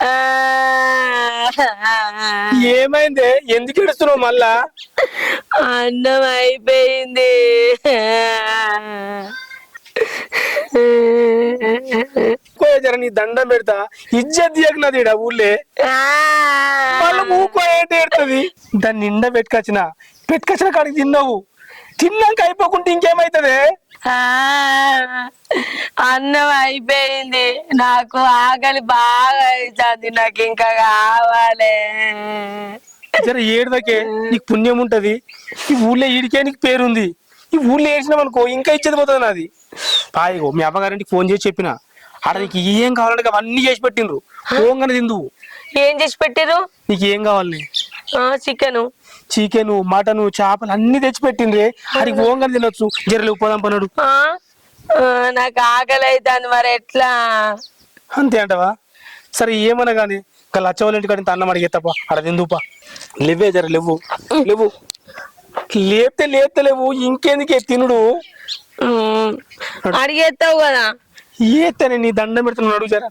ఆ, ఏమైంది? ఎందుకు ఏడుస్తున్నావు మళ్ళా? అన్నం అయిపోయింది. జర నీ దండం పెడతా, ఇజ్జత్ తీయకు నాది ఈడ ఊళ్ళే. మళ్ళీ ఊకో ఏంటి ఏడుతుంది? దాన్ని నిండా పెట్టుకొచ్చిన కాడికి తిన్నావు. తిన్నాక అయిపోకుంటే ఇంకేమైతుంది? ఆ, అన్నం అయిపోయింది. నాకు ఆకలి బాగా అవుతుంది. నాకు ఇంకా కావాలి. జర ఏడుదకే, నీకు పుణ్యం ఉంటది. ఈ ఊళ్ళో ఈడికే నీకు పేరుంది. ఈ ఊళ్ళో వేసినాం అనుకో ఇంకా ఇచ్చేది పోతుంది నాది. పాయిగో మీ అమ్మగారింటికి ఫోన్ చేసి చెప్పిన, ఆడ నీకు ఏం కావాలంటే అవన్నీ చేసి పెట్టిండ్రు. పోగానే తిందువు. ఏం చేసి పెట్టిరు? నీకు ఏం కావాలి? చికెను, చికెను, మటను, చేపలు అన్ని తెచ్చి పెట్టిండ్రే. అడిగి పోగానే తినొచ్చు. జరలేవు పోదాం పన్నాడు. నాకు ఆకలి అవుతుంది. మరి ఎట్లా? అంతే అంటవా? సరే ఏమన్నా కానీ ఇంకా లచ్చవాళ్ళ ఇంటికాడ ఇంత అన్నం అడిగే తప్ప అక్కడ తిందుపా. లేవే జర లేవు లేవు. లేపుతే లేవు. ఇంకెందుకే తినుడు? అడిగేస్తావు కదా. ఏతనే నీ దండం పెడుతున్నాడు. అడుగు జర.